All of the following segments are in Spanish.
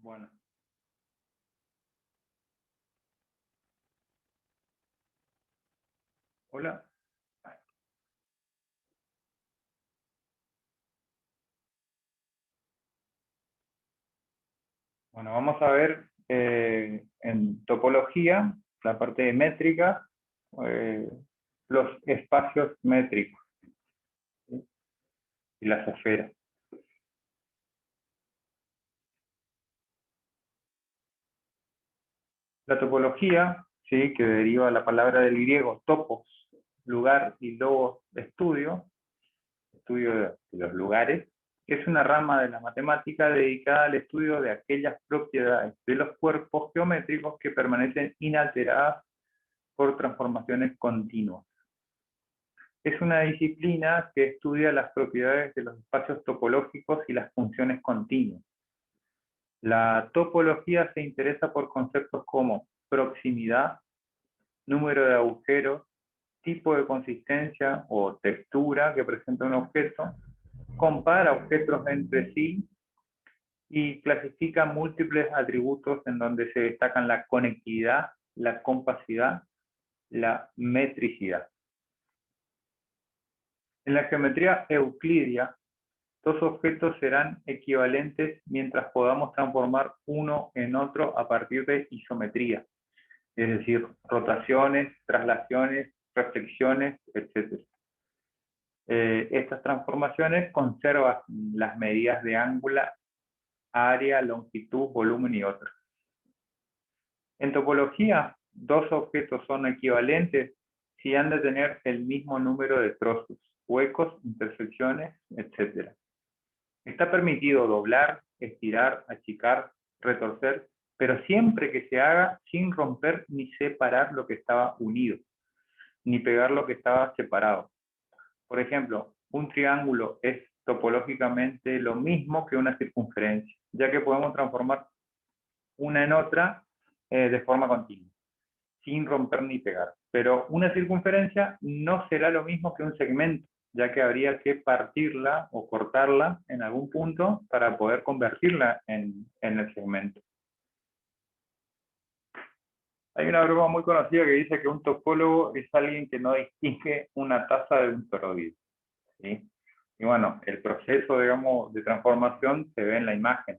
Bueno, hola. Bueno, vamos a ver en topología, la parte de métrica, eh, los espacios métricos, ¿sí? Y las esferas. La topología, ¿sí? Que deriva la palabra del griego topos, lugar, y logos, estudio de los lugares, es una rama de la matemática dedicada al estudio de aquellas propiedades de los cuerpos geométricos que permanecen inalteradas por transformaciones continuas. Es una disciplina que estudia las propiedades de los espacios topológicos y las funciones continuas. La topología se interesa por conceptos como proximidad, número de agujeros, tipo de consistencia o textura que presenta un objeto, compara objetos entre sí y clasifica múltiples atributos en donde se destacan la conectividad, la compacidad, la metricidad. En la geometría euclidia, dos objetos serán equivalentes mientras podamos transformar uno en otro a partir de isometría, es decir, rotaciones, traslaciones, reflexiones, etc. Estas transformaciones conservan las medidas de ángulo, área, longitud, volumen y otros. En topología, dos objetos son equivalentes si han de tener el mismo número de trozos, huecos, intersecciones, etc. Está permitido doblar, estirar, achicar, retorcer, pero siempre que se haga sin romper ni separar lo que estaba unido, ni pegar lo que estaba separado. Por ejemplo, un triángulo es topológicamente lo mismo que una circunferencia, ya que podemos transformar una en otra de forma continua, sin romper ni pegar. Pero una circunferencia no será lo mismo que un segmento, ya que habría que partirla o cortarla en algún punto para poder convertirla en el segmento. Hay una broma muy conocida que dice que un topólogo es alguien que no distingue una taza de un toroide, ¿sí? Y bueno, el proceso, digamos, de transformación se ve en la imagen,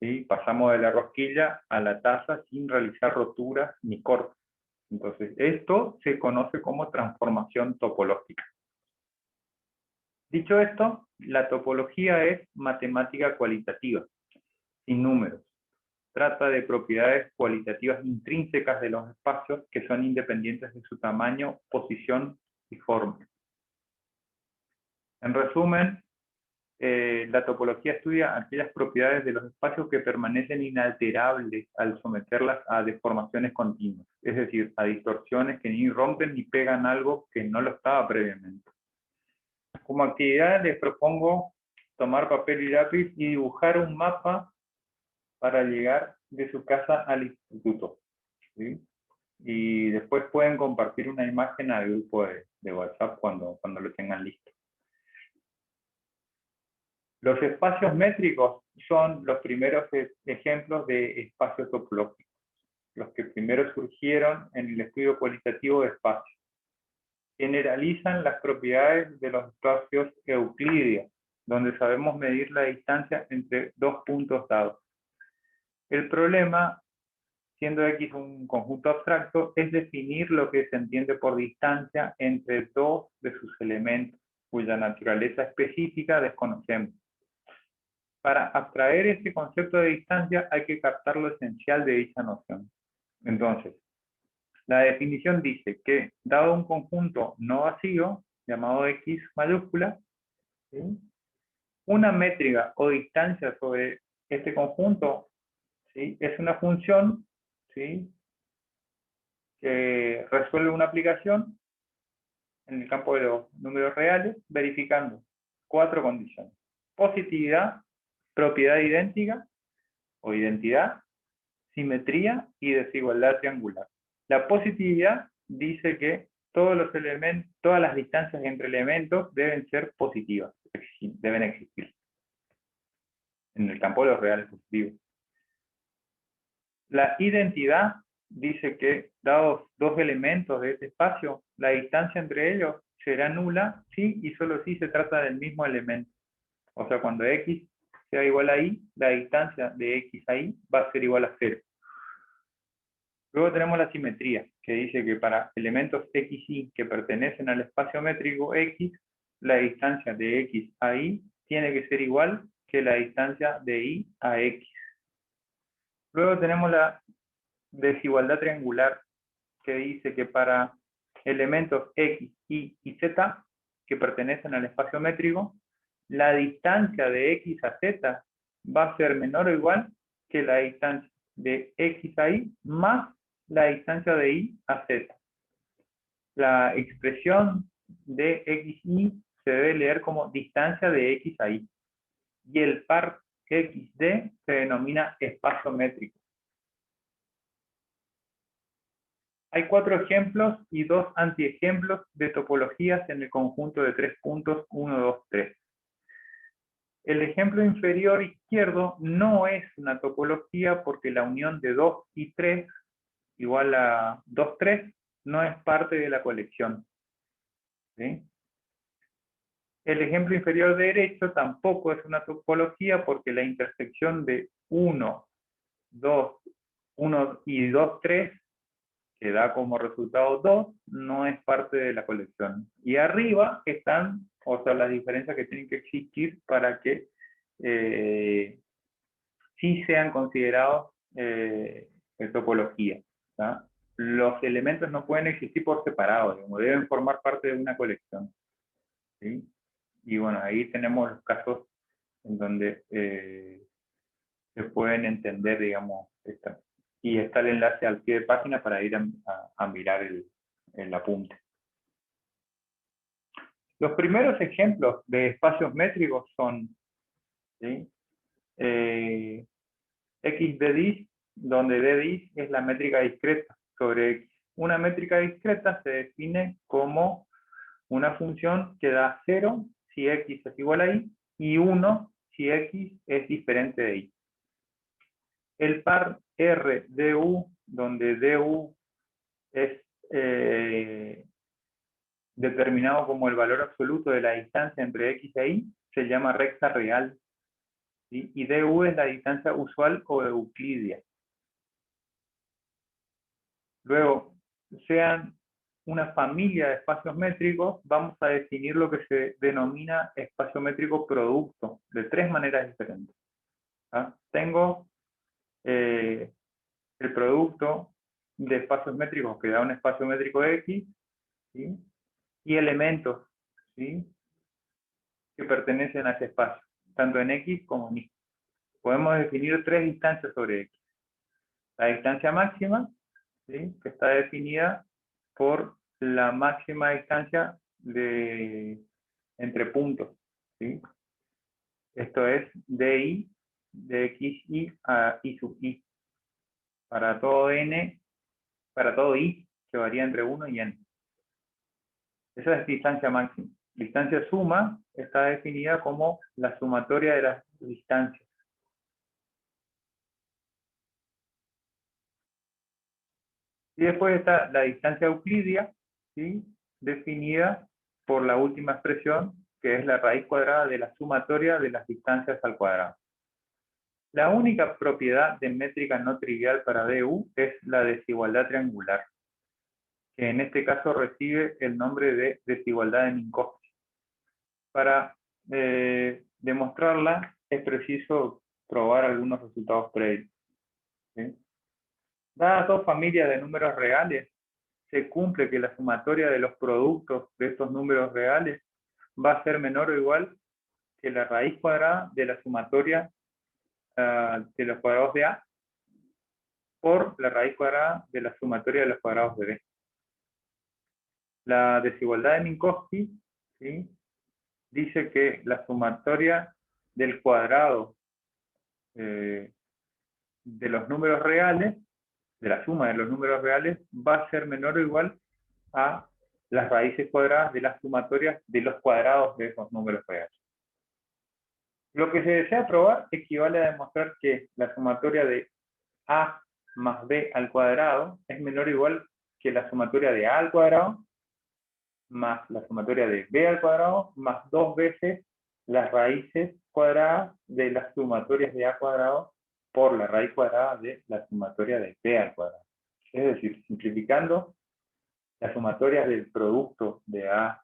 ¿sí? Pasamos de la rosquilla a la taza sin realizar roturas ni cortes. Entonces, esto se conoce como transformación topológica. Dicho esto, la topología es matemática cualitativa, sin números. Trata de propiedades cualitativas intrínsecas de los espacios que son independientes de su tamaño, posición y forma. En resumen, la topología estudia aquellas propiedades de los espacios que permanecen inalterables al someterlas a deformaciones continuas, es decir, a distorsiones que ni rompen ni pegan algo que no lo estaba previamente. Como actividad les propongo tomar papel y lápiz y dibujar un mapa para llegar de su casa al instituto, ¿sí? Y después pueden compartir una imagen al grupo de WhatsApp cuando lo tengan listo. Los espacios métricos son los primeros ejemplos de espacios topológicos, los que primero surgieron en el estudio cualitativo de espacios. Generalizan las propiedades de los espacios euclidios, donde sabemos medir la distancia entre dos puntos dados. El problema, siendo X un conjunto abstracto, es definir lo que se entiende por distancia entre dos de sus elementos, cuya naturaleza específica desconocemos. Para abstraer este concepto de distancia hay que captar lo esencial de dicha noción. Entonces, la definición dice que, dado un conjunto no vacío, llamado X mayúscula, ¿sí?, una métrica o distancia sobre este conjunto, ¿sí?, es una función, ¿sí?, que resuelve una aplicación en el campo de los números reales, verificando 4 condiciones: positividad, propiedad idéntica o identidad, simetría y desigualdad triangular. La positividad dice que todas las distancias entre elementos deben ser positivas, deben existir en el campo de los reales positivos. La identidad dice que, dados dos elementos de este espacio, la distancia entre ellos será nula si y solo si se trata del mismo elemento. O sea, cuando x sea igual a y, la distancia de x a y va a ser igual a 0. Luego tenemos la simetría, que dice que para elementos x, y que pertenecen al espacio métrico x, la distancia de x a y tiene que ser igual que la distancia de y a x. Luego tenemos la desigualdad triangular, que dice que para elementos x, y z, que pertenecen al espacio métrico, la distancia de x a z va a ser menor o igual que la distancia de x a y más la distancia de y a z. La expresión de x, y se debe leer como distancia de x a y. Y el par xd se denomina espacio métrico. Hay 4 ejemplos y 2 antiejemplos de topologías en el conjunto de 3 puntos 1, 2, 3. El ejemplo inferior izquierdo no es una topología porque la unión de 2 y 3 igual a 2, 3 no es parte de la colección. ¿Sí? El ejemplo inferior derecho tampoco es una topología porque la intersección de 1, 2, 1 y 2, 3 que da como resultado 2, no es parte de la colección. Y arriba están, o sea, las diferencias que tienen que existir para que sí sean considerados topología. ¿tá? Los elementos no pueden existir por separado, digamos, deben formar parte de una colección. ¿sí? Y bueno, ahí tenemos los casos en donde se pueden entender, digamos, esta. Y está el enlace al pie de página para ir a mirar el apunte. Los primeros ejemplos de espacios métricos son ¿sí? X de dis, donde d dis es la métrica discreta sobre X. Una métrica discreta se define como una función que da 0 si X es igual a Y y 1 si X es diferente de Y. El par R du, donde du es determinado como el valor absoluto de la distancia entre X e Y, se llama recta real. ¿sí? Y du es la distancia usual o euclidia. Luego, sean una familia de espacios métricos, vamos a definir lo que se denomina espacio métrico producto, de 3 maneras diferentes. ¿tá? Tengo el producto de espacios métricos que da un espacio métrico X, ¿sí? y elementos ¿sí? que pertenecen a ese espacio, tanto en X como en Y. Podemos definir 3 distancias sobre X. La distancia máxima, ¿sí? que está definida por la máxima distancia entre puntos. ¿sí? Esto es di de xy a y sub i. Para todo n, para todo i, que varía entre 1 y n. Esa es distancia máxima. Distancia suma está definida como la sumatoria de las distancias. Y después está la distancia euclidia, ¿sí? definida por la última expresión, que es la raíz cuadrada de la sumatoria de las distancias al cuadrado. La única propiedad de métrica no trivial para du es la desigualdad triangular, que en este caso recibe el nombre de desigualdad de Minkowski. Para demostrarla es preciso probar algunos resultados previos. ¿sí? Dadas dos familias de números reales, se cumple que la sumatoria de los productos de estos números reales va a ser menor o igual que la raíz cuadrada de la sumatoria de los cuadrados de A por la raíz cuadrada de la sumatoria de los cuadrados de B. La desigualdad de Minkowski ¿sí? dice que la sumatoria del cuadrado de los números reales, de la suma de los números reales, va a ser menor o igual a las raíces cuadradas de las sumatorias de los cuadrados de esos números reales. Lo que se desea probar equivale a demostrar que la sumatoria de A más b al cuadrado es menor o igual que la sumatoria de a al cuadrado más la sumatoria de b al cuadrado más 2 veces las raíces cuadradas de las sumatorias de a cuadrado por la raíz cuadrada de la sumatoria de b al cuadrado. Es decir, simplificando, las sumatorias del producto de a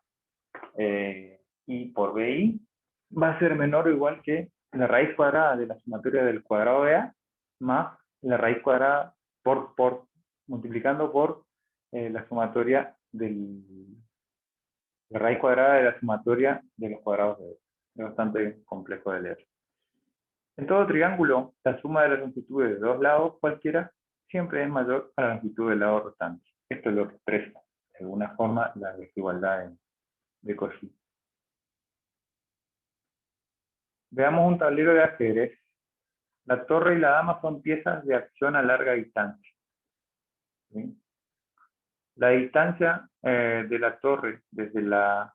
i por bi va a ser menor o igual que la raíz cuadrada de la sumatoria del cuadrado de a más la raíz cuadrada multiplicando por la sumatoria la raíz cuadrada de la sumatoria de los cuadrados de b. Es bastante complejo de leer. En todo triángulo, la suma de las longitudes de dos lados cualquiera siempre es mayor a la longitud del lado restante. Esto es lo que expresa, de alguna forma, la desigualdad de Cauchy. Veamos un tablero de ajedrez. La torre y la dama son piezas de acción a larga distancia. ¿Sí? La distancia de la torre desde la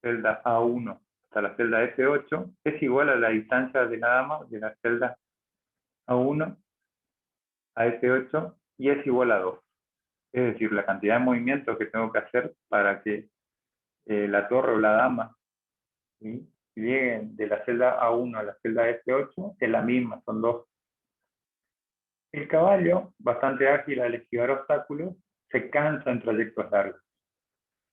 celda A1 hasta la celda F8 es igual a la distancia de la dama de la celda A1 a F8 y es igual a 2. Es decir, la cantidad de movimientos que tengo que hacer para que la torre o la dama, ¿sí?, lleguen de la celda A1 a la celda F8 es la misma, son 2. El caballo, bastante ágil al esquivar obstáculos, se cansa en trayectos largos.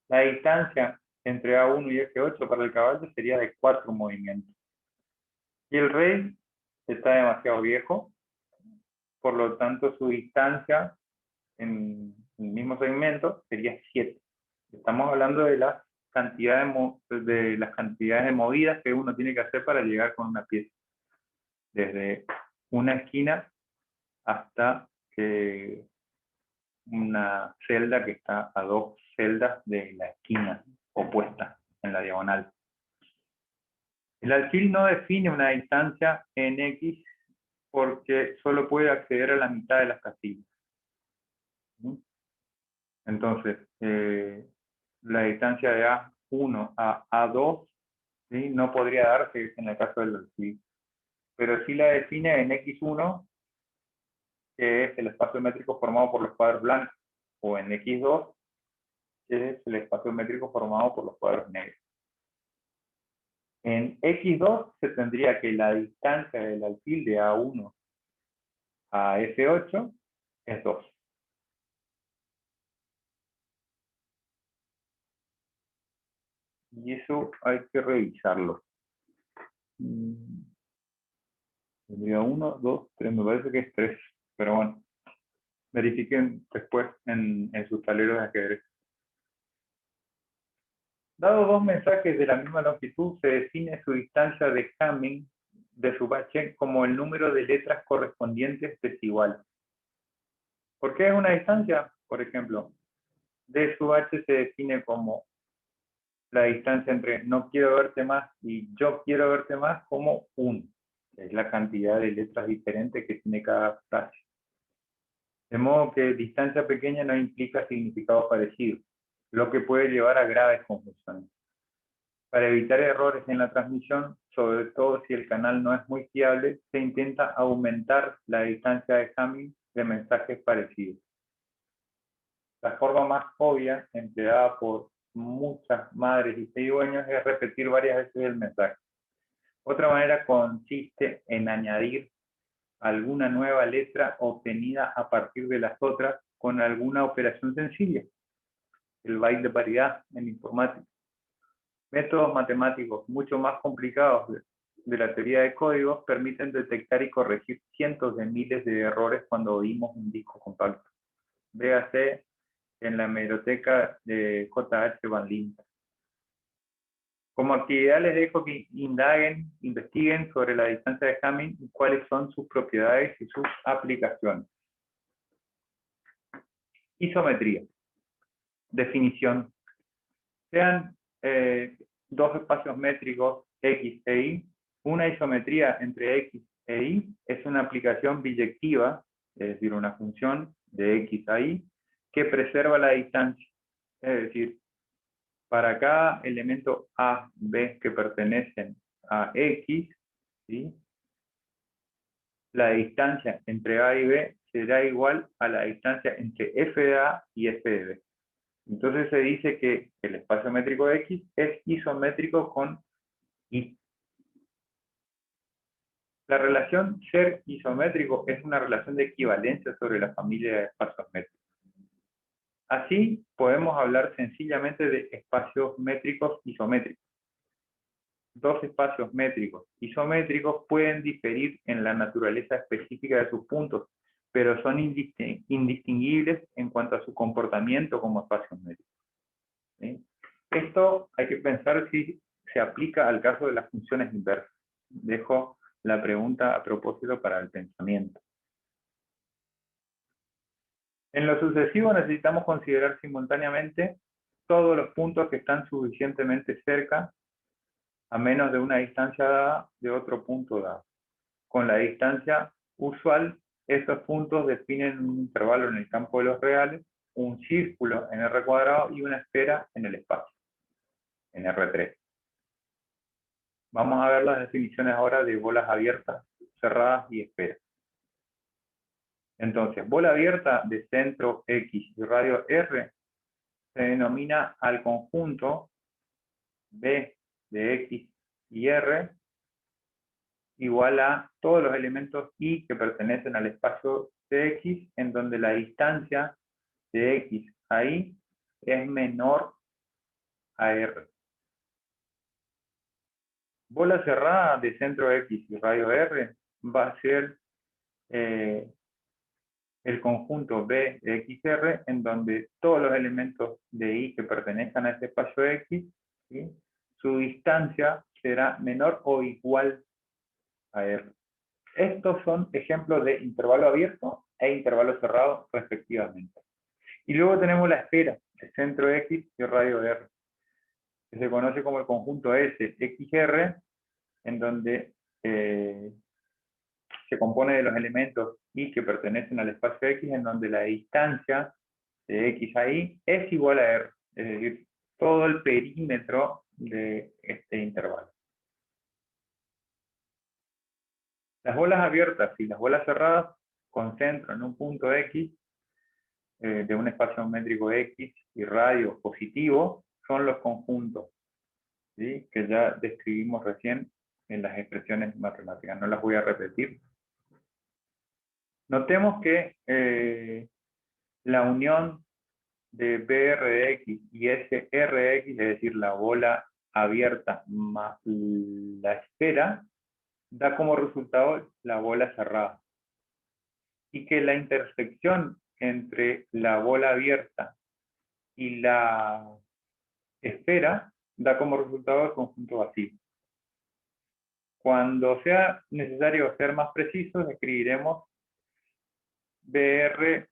La distancia entre A1 y F8 para el caballo sería de 4 movimientos. Y el rey está demasiado viejo, por lo tanto su distancia en el mismo segmento sería 7. Estamos hablando de las cantidades de movidas que uno tiene que hacer para llegar con una pieza. Desde una esquina hasta una celda que está a 2 celdas de la esquina opuesta en la diagonal. El alfil no define una distancia en X porque solo puede acceder a la mitad de las casillas. Entonces, la distancia de A1 a A2, ¿sí?, no podría darse en el caso del alfil, pero sí la define en X1, que es el espacio métrico formado por los cuadros blancos, o en X2, que es el espacio métrico formado por los cuadros negros. En X2 se tendría que la distancia del alfil de A1 a F8 es 2. Y eso hay que revisarlo. Tendría 1, 2, 3, me parece que es 3. Pero bueno, verifiquen después en sus tableros de ajedrez. Dado dos mensajes de la misma longitud, se define su distancia de Hamming de su bache como el número de letras correspondientes desigual. ¿Por qué es una distancia? Por ejemplo, de su bache se define como la distancia entre no quiero verte más y yo quiero verte más como 1, que es la cantidad de letras diferentes que tiene cada frase. De modo que distancia pequeña no implica significados parecidos, lo que puede llevar a graves confusiones. Para evitar errores en la transmisión, sobre todo si el canal no es muy fiable, se intenta aumentar la distancia de Hamming de mensajes parecidos. La forma más obvia, empleada por muchas madres y cigüeños, es repetir varias veces el mensaje. Otra manera consiste en añadir alguna nueva letra obtenida a partir de las otras con alguna operación sencilla. El byte de paridad en informática. Métodos matemáticos mucho más complicados de la teoría de códigos permiten detectar y corregir cientos de miles de errores cuando oímos un disco compacto. Véase en la hemeroteca de J.H. Van Linter. Como actividad les dejo que investiguen sobre la distancia de Hamming y cuáles son sus propiedades y sus aplicaciones. Isometría. Definición. Sean dos espacios métricos X e Y. Una isometría entre X e Y es una aplicación biyectiva, es decir, una función de X a Y, que preserva la distancia. Es decir, para cada elemento A, B que pertenecen a X, ¿sí?, la distancia entre A y B será igual a la distancia entre f de A y f de B. Entonces se dice que el espacio métrico X es isométrico con Y. La relación ser isométrico es una relación de equivalencia sobre la familia de espacios métricos. Así, podemos hablar sencillamente de espacios métricos isométricos. Dos espacios métricos isométricos pueden diferir en la naturaleza específica de sus puntos, pero son indistinguibles en cuanto a su comportamiento como espacios métricos. ¿Sí? Esto hay que pensar si se aplica al caso de las funciones inversas. Dejo la pregunta a propósito para el pensamiento. En lo sucesivo necesitamos considerar simultáneamente todos los puntos que están suficientemente cerca a menos de una distancia dada de otro punto dado. Con la distancia usual, estos puntos definen un intervalo en el campo de los reales, un círculo en R cuadrado y una esfera en el espacio, en R3. Vamos a ver las definiciones ahora de bolas abiertas, cerradas y esferas. Entonces, bola abierta de centro X y radio R se denomina al conjunto B de X y R igual a todos los elementos Y que pertenecen al espacio de X, en donde la distancia de X a Y es menor a R. Bola cerrada de centro X y radio R va a ser el conjunto B de XR, en donde todos los elementos de Y que pertenezcan a este espacio X, ¿sí?, su distancia será menor o igual a R. Estos son ejemplos de intervalo abierto e intervalo cerrado, respectivamente. Y luego tenemos la esfera, el centro X y radio R, que se conoce como el conjunto S, XR, en donde se compone de los elementos Y que pertenecen al espacio X, en donde la distancia de X a Y es igual a R, es decir, todo el perímetro de este intervalo. Las bolas abiertas y las bolas cerradas concentran en un punto X de un espacio métrico X y radio positivo, son los conjuntos, ¿sí?, que ya describimos recién en las expresiones matemáticas. No las voy a repetir. Notemos que la unión de BR de X y SR de X, es decir, la bola abierta más la esfera, da como resultado la bola cerrada. Y que la intersección entre la bola abierta y la esfera da como resultado el conjunto vacío. Cuando sea necesario ser más precisos, escribiremos BR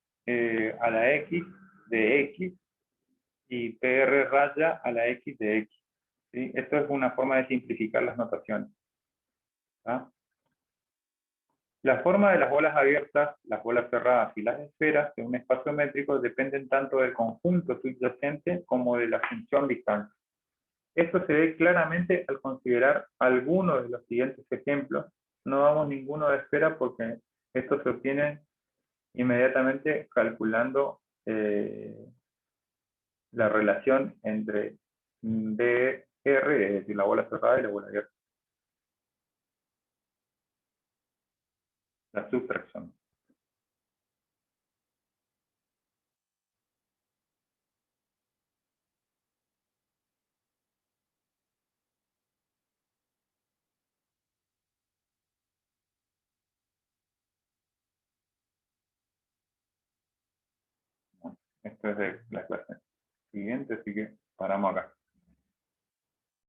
a la X de X y PR raya a la X de X. ¿Sí? Esto es una forma de simplificar las notaciones. ¿Ah? La forma de las bolas abiertas, las bolas cerradas y las esferas de un espacio métrico dependen tanto del conjunto subyacente como de la función distancia. Esto se ve claramente al considerar algunos de los siguientes ejemplos. No damos ninguno de esfera porque estos se obtienen inmediatamente calculando la relación entre BR, es decir, la bola cerrada y la bola abierta. La sustracción. Bueno, esto es de la clase siguiente, así que paramos acá.